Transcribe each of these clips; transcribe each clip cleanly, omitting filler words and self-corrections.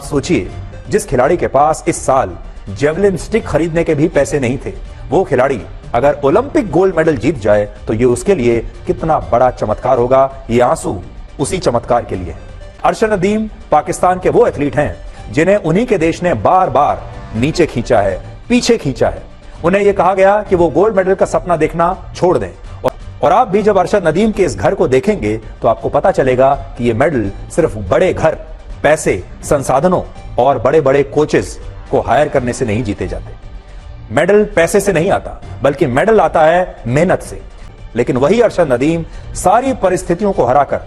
सोचिए, जिस खिलाड़ी के पास इस साल जेवलिन स्टिक खरीदने के भी पैसे नहीं थे, वो खिलाड़ी अगर ओलंपिक गोल्ड मेडल जीत जाए तो ये उसके लिए कितना बड़ा चमत्कार होगा। ये आंसू उसी चमत्कार के लिए है। अरशद नदीम पाकिस्तान के वो एथलीट हैं जिन्हें उन्हीं के देश ने बार बार नीचे खींचा है, पीछे खींचा है। उन्हें यह कहा गया कि वो गोल्ड मेडल का सपना देखना छोड़ दें। और आप भी जब अरशद नदीम के इस घर को देखेंगे तो आपको पता चलेगा कि ये मेडल सिर्फ बड़े घर, पैसे, संसाधनों और बड़े बड़े कोचेस को हायर करने से नहीं जीते जाते। मेडल पैसे से नहीं आता, बल्कि मेडल आता है मेहनत से। लेकिन वही अरशद नदीम सारी परिस्थितियों को हराकर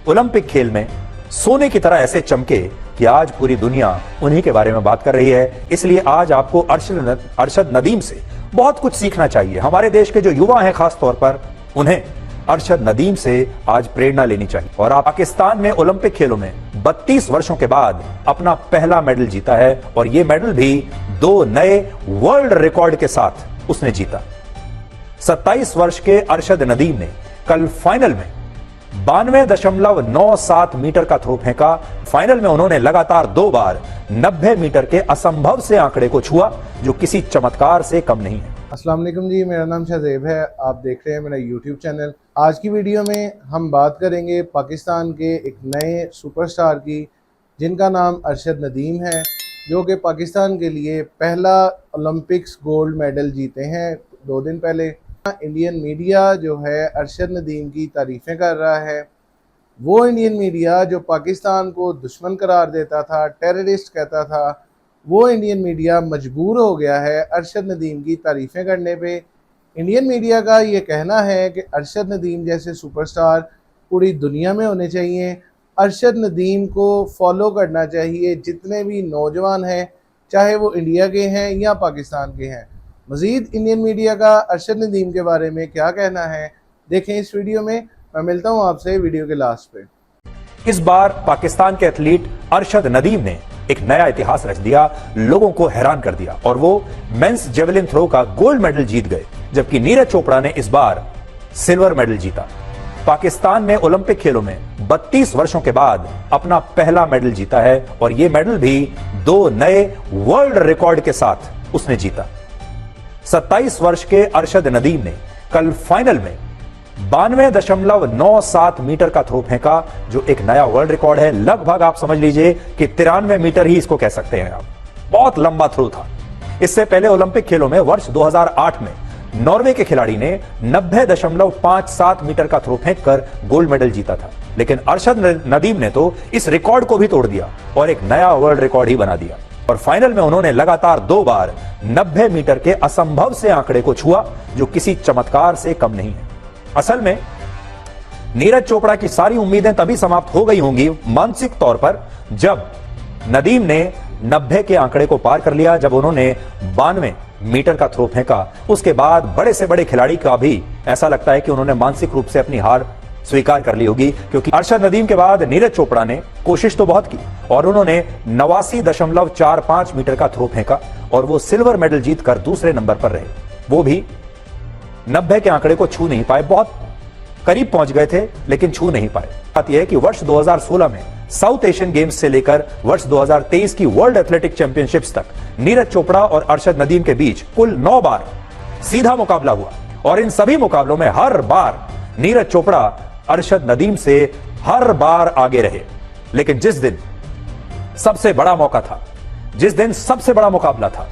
ओलंपिक खेल में सोने की तरह ऐसे चमके कि आज पूरी दुनिया उन्हीं के बारे में बात कर रही है। इसलिए आज आपको अरशद नदीम से बहुत कुछ सीखना चाहिए। हमारे देश के जो युवा हैं, खास तौर पर उन्हें अरशद नदीम से आज प्रेरणा लेनी चाहिए। और पाकिस्तान में ओलंपिक खेलों में 32 वर्षों के बाद अपना पहला मेडल जीता है और यह मेडल भी 2 नए वर्ल्ड रिकॉर्ड के साथ उसने जीता। 27 वर्ष के अरशद नदीम ने कल फाइनल में 92.97 मीटर का थ्रो फेंका। फाइनल में उन्होंने लगातार 2 बार 90 मीटर के असंभव से आंकड़े को छुआ, जो किसी चमत्कार से कम नहीं है। अस्सलाम वालेकुम जी, मेरा नाम शाहजेब है। आप देख रहे हैं मेरा यूट्यूब चैनल। आज की वीडियो में हम बात करेंगे पाकिस्तान के एक नए सुपरस्टार की, जिनका नाम अरशद नदीम है, जो कि पाकिस्तान के लिए पहला ओलंपिक्स गोल्ड मेडल जीते हैं 2 दिन पहले। इंडियन मीडिया जो है अरशद नदीम की तारीफ़ें कर रहा है। वो इंडियन मीडिया जो पाकिस्तान को दुश्मन करार देता था, टेररिस्ट कहता था, वो इंडियन मीडिया मजबूर हो गया है अरशद नदीम की तारीफ़ें करने पे। इंडियन मीडिया का ये कहना है कि अरशद नदीम जैसे सुपरस्टार पूरी दुनिया में होने चाहिए। अरशद नदीम को फॉलो करना चाहिए जितने भी नौजवान हैं, चाहे वो इंडिया के हैं या पाकिस्तान के हैं। मज़ीद इंडियन मीडिया का अरशद नदीम के बारे में क्या कहना है, देखें इस वीडियो में। मैं मिलता हूँ आपसे वीडियो के लास्ट पे। इस बार पाकिस्तान के एथलीट अरशद नदीम ने एक नया इतिहास रच दिया, लोगों को हैरान कर दिया और वो मेंस जेवलिन थ्रो का गोल्ड मेडल जीत गए, जबकि नीरज चोपड़ा ने इस बार सिल्वर मेडल जीता। पाकिस्तान में ओलंपिक खेलों में 32 वर्षों के बाद अपना पहला मेडल जीता है और यह मेडल भी 2 नए वर्ल्ड रिकॉर्ड के साथ उसने जीता। 27 वर्ष के अरशद नदीम ने कल फाइनल में 92.97 मीटर का थ्रो फेंका, जो एक नया वर्ल्ड रिकॉर्ड है। लगभग आप समझ लीजिए कि 93 मीटर ही इसको कह सकते हैं आप। बहुत लंबा थ्रो था। इससे पहले ओलंपिक खेलों में वर्ष 2008 में नॉर्वे के खिलाड़ी ने 90.57 मीटर का थ्रो फेंककर गोल्ड मेडल जीता था। लेकिन अरशद नदीम ने तो इस रिकॉर्ड को भी तोड़ दिया और एक नया वर्ल्ड रिकॉर्ड ही बना दिया। और फाइनल में उन्होंने लगातार 2 बार 90 मीटर के असंभव से आंकड़े को छुआ, जो किसी चमत्कार से कम नहीं है। असल में नीरज चोपड़ा की सारी उम्मीदें तभी समाप्त हो गई होंगी मानसिक तौर पर, जब नदीम ने 90 के आंकड़े को पार कर लिया, जब उन्होंने 92 मीटर का थ्रो फेंका। उसके बाद बड़े से बड़े खिलाड़ी का भी ऐसा लगता है कि उन्होंने मानसिक रूप से अपनी हार स्वीकार कर ली होगी, क्योंकि अरशद नदीम के बाद नीरज चोपड़ा ने कोशिश तो बहुत की और उन्होंने 89.45 मीटर का थ्रो फेंका और वो सिल्वर मेडल जीतकर दूसरे नंबर पर रहे। वो भी 90 के आंकड़े को छू नहीं पाए, बहुत करीब पहुंच गए थे लेकिन छू नहीं पाए। बात यह है कि वर्ष 2016 में साउथ एशियन गेम्स से लेकर वर्ष 2023 की वर्ल्ड एथलेटिक चैंपियनशिप्स तक नीरज चोपड़ा और अरशद नदीम के बीच कुल 9 बार सीधा मुकाबला हुआ और इन सभी मुकाबलों में हर बार नीरज चोपड़ा अरशद नदीम से हर बार आगे रहे। लेकिन जिस दिन सबसे बड़ा मौका था, जिस दिन सबसे बड़ा मुकाबला था,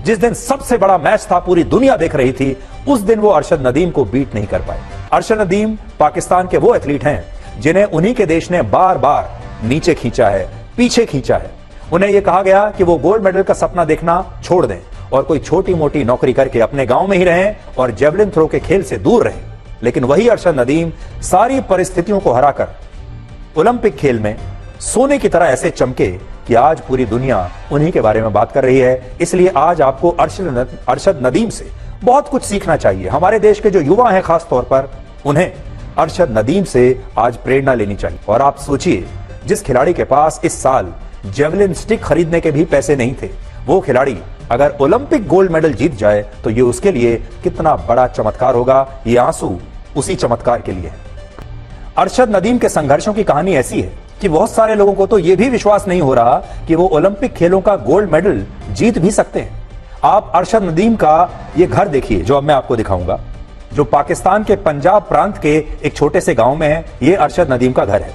जिस दिन सबसे बड़ा मैच था, पूरी दुनिया देख रही थी, उस दिन वो अरशद नदीम को बीट नहीं कर पाए। अरशद नदीम पाकिस्तान के वो एथलीट हैं जिन्हें उन्हीं के देश ने बार बार नीचे खींचा है, पीछे खींचा है। उन्हें यह कहा गया कि वो गोल्ड मेडल का सपना देखना छोड़ दें और कोई छोटी मोटी नौकरी करके अपने गांव में ही रहें और जेवलिन थ्रो के खेल से दूर रहें। लेकिन वही अरशद नदीम सारी परिस्थितियों को हराकर ओलंपिक खेल में सोने की तरह ऐसे चमके कि आज पूरी दुनिया उन्हीं के बारे में बात कर रही है। इसलिए आज आपको अरशद नदीम से बहुत कुछ सीखना चाहिए। हमारे देश के जो युवा हैं, खास तौर पर उन्हें अरशद नदीम से आज प्रेरणा लेनी चाहिए। और आप सोचिए, जिस खिलाड़ी के पास इस साल जेवलिन स्टिक खरीदने के भी पैसे नहीं थे, वो खिलाड़ी अगर ओलंपिक गोल्ड मेडल जीत जाए तो ये उसके लिए कितना बड़ा चमत्कार होगा। ये आंसू उसी चमत्कार के लिए है। अरशद नदीम के संघर्षों की कहानी ऐसी है कि बहुत सारे लोगों को तो यह भी विश्वास नहीं हो रहा कि वो ओलंपिक खेलों का गोल्ड मेडल जीत भी सकते हैं। आप अरशद नदीम का ये घर देखिए जो अब मैं आपको दिखाऊंगा, जो पाकिस्तान के पंजाब प्रांत के एक छोटे से गांव में है। ये अरशद नदीम का घर है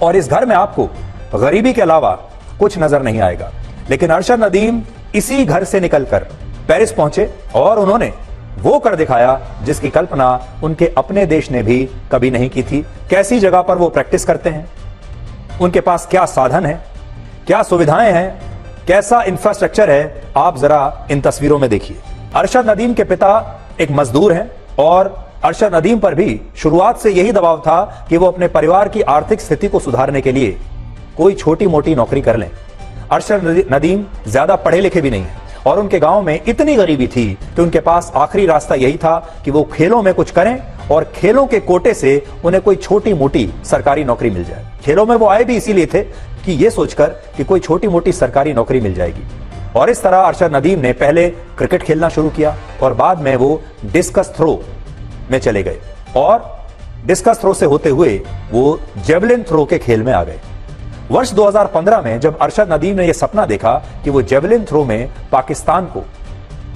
और इस घर में आपको गरीबी के अलावा कुछ नजर नहीं आएगा। लेकिन अरशद नदीम इसी घर से निकलकर पेरिस पहुंचे और उन्होंने वो कर दिखाया जिसकी कल्पना उनके अपने देश ने भी कभी नहीं की थी। कैसी जगह पर वो प्रैक्टिस करते हैं, उनके पास क्या साधन है, क्या सुविधाएं हैं, कैसा इंफ्रास्ट्रक्चर है, आप जरा इन तस्वीरों में देखिए। अरशद नदीम के पिता एक मजदूर हैं और अरशद नदीम पर भी शुरुआत से यही दबाव था कि वो अपने परिवार की आर्थिक स्थिति को सुधारने के लिए कोई छोटी मोटी नौकरी कर लें। अरशद नदीम ज्यादा पढ़े लिखे भी नहीं है और उनके गांव में इतनी गरीबी थी कि उनके पास आखिरी रास्ता यही था कि वो खेलों में कुछ करें और खेलों के कोटे से उन्हें कोई छोटी मोटी सरकारी नौकरी मिल जाए। खेलों में वो आए भी इसीलिए थे कि ये सोचकर कि कोई छोटी मोटी सरकारी नौकरी मिल जाएगी। और इस तरह अरशद नदीम ने पहले क्रिकेट खेलना शुरू किया और बाद में वो डिस्कस थ्रो में चले गए और डिस्कस थ्रो से होते हुए वो जेवलिन थ्रो के खेल में आ गए। वर्ष 2015 में जब अरशद नदीम ने यह सपना देखा कि वो जेवलिन थ्रो में पाकिस्तान को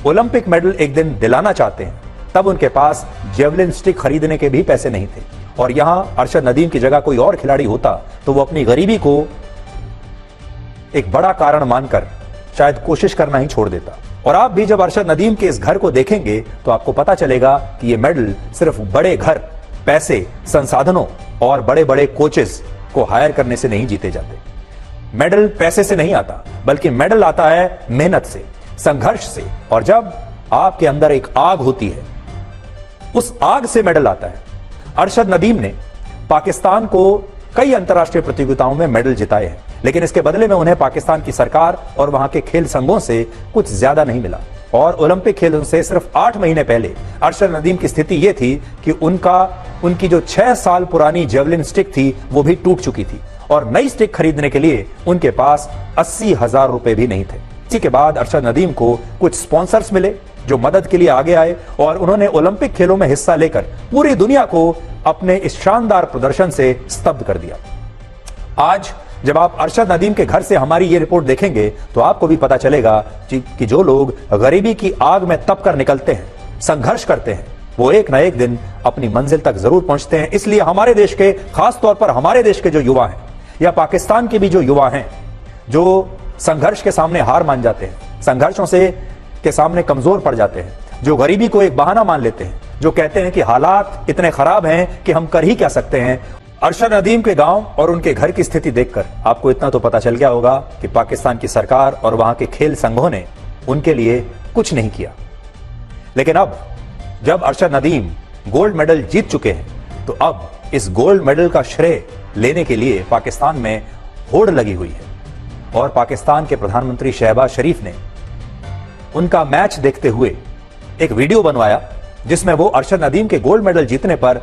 ओलंपिक मेडल एक दिन दिलाना चाहते हैं, तब उनके पास जेवलिन स्टिक खरीदने के भी पैसे नहीं थे। और यहां अरशद नदीम की जगह कोई और खिलाड़ी होता तो वो अपनी गरीबी को एक बड़ा कारण मानकर शायद कोशिश करना ही छोड़ देता। और आप भी जब अरशद नदीम के इस घर को देखेंगे तो आपको पता चलेगा कि ये मेडल सिर्फ बड़े घर, पैसे, संसाधनों और बड़े बड़े कोचेस को हायर करने से नहीं जीते जाते। मेडल पैसे से नहीं आता, बल्कि मेडल आता है मेहनत से, संघर्ष से। और जब आपके अंदर एक आग होती है, उस आग से मेडल आता है। अरशद नदीम ने पाकिस्तान को कई अंतर्राष्ट्रीय प्रतियोगिताओं में मेडल जिताए हैं, लेकिन इसके बदले में उन्हें पाकिस्तान की सरकार और वहां के खेल संघों से कुछ ज्यादा नहीं मिला। और ओलंपिक खेलों से सिर्फ 8 महीने पहले अरशद नदीम की स्थिति यह थी कि उनकी जो 6 साल पुरानी जेवलिन स्टिक थी वो भी टूट चुकी थी और नई स्टिक खरीदने के लिए उनके पास 80,000 रुपए भी नहीं थे। इसी के बाद अरशद नदीम को कुछ स्पॉन्सर्स मिले जो मदद के लिए आगे आए और उन्होंने ओलंपिक खेलों में हिस्सा लेकर पूरी दुनिया को अपने इस शानदार प्रदर्शन से स्तब्ध कर दिया। आज जब आप अरशद नदीम के घर से हमारी ये रिपोर्ट देखेंगे तो आपको भी पता चलेगा कि जो लोग गरीबी की आग में तप कर निकलते हैं, संघर्ष करते हैं, वो एक ना एक दिन अपनी मंजिल तक जरूर पहुंचते हैं। इसलिए हमारे देश के, खास तौर पर हमारे देश के जो युवा हैं या पाकिस्तान के भी जो युवा हैं जो संघर्ष के सामने हार मान जाते हैं, संघर्षों से के सामने कमजोर पड़ जाते हैं, जो गरीबी को एक बहाना मान लेते हैं, जो कहते हैं कि हालात इतने खराब हैं कि हम कर ही क्या सकते हैं। अरशद नदीम के गांव और उनके घर की स्थिति देखकर आपको इतना तो पता चल गया होगा कि पाकिस्तान की सरकार और वहां के खेल संघों ने उनके लिए कुछ नहीं किया। लेकिन अब जब अरशद नदीम गोल्ड मेडल जीत चुके हैं तो अब इस गोल्ड मेडल का श्रेय लेने के लिए पाकिस्तान में होड़ लगी हुई है और पाकिस्तान के प्रधानमंत्री शहबाज शरीफ ने उनका मैच देखते हुए एक वीडियो बनवाया जिसमें वो अरशद नदीम के गोल्ड मेडल जीतने पर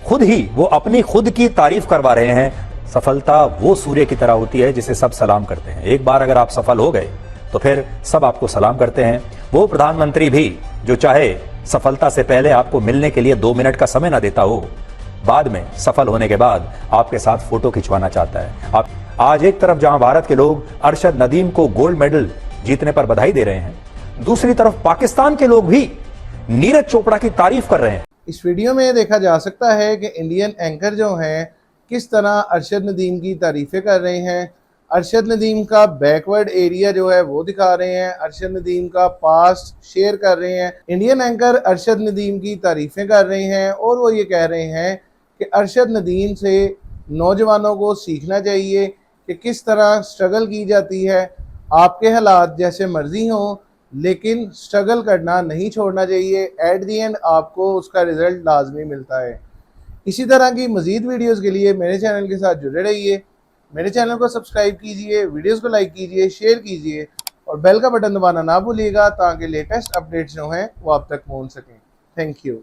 खुद ही वो अपनी खुद की तारीफ करवा रहे हैं। सफलता वो सूर्य की तरह होती है जिसे सब सलाम करते हैं। एक बार अगर आप सफल हो गए तो फिर सब आपको सलाम करते हैं। वो प्रधानमंत्री भी जो चाहे सफलता से पहले आपको मिलने के लिए 2 मिनट का समय ना देता हो, बाद में सफल होने के बाद आपके साथ फोटो खिंचवाना चाहता है। आप आज एक तरफ जहां भारत के लोग अरशद नदीम को गोल्ड मेडल जीतने पर बधाई दे रहे हैं, दूसरी तरफ पाकिस्तान के लोग भी नीरज चोपड़ा की तारीफ कर रहे हैं। इस वीडियो में देखा जा सकता है कि इंडियन एंकर जो हैं किस तरह अरशद नदीम की तारीफ़ें कर रहे हैं। अरशद नदीम का बैकवर्ड एरिया जो है वो दिखा रहे हैं, अरशद नदीम का पास्ट शेयर कर रहे हैं। इंडियन एंकर अरशद नदीम की तारीफ़ें कर रहे हैं और वो ये कह रहे हैं कि अरशद नदीम से नौजवानों को सीखना चाहिए कि किस तरह स्ट्रगल की जाती है। आपके हालात जैसे मर्जी हों, लेकिन स्ट्रगल करना नहीं छोड़ना चाहिए। एट दी एंड आपको उसका रिजल्ट लाजमी मिलता है। इसी तरह की मज़ीद वीडियोस के लिए मेरे चैनल के साथ जुड़े रहिए। मेरे चैनल को सब्सक्राइब कीजिए, वीडियोस को लाइक कीजिए, शेयर कीजिए और बेल का बटन दबाना ना भूलिएगा ताकि लेटेस्ट अपडेट्स जो हैं वो आप तक पहुंच सकें। Thank you.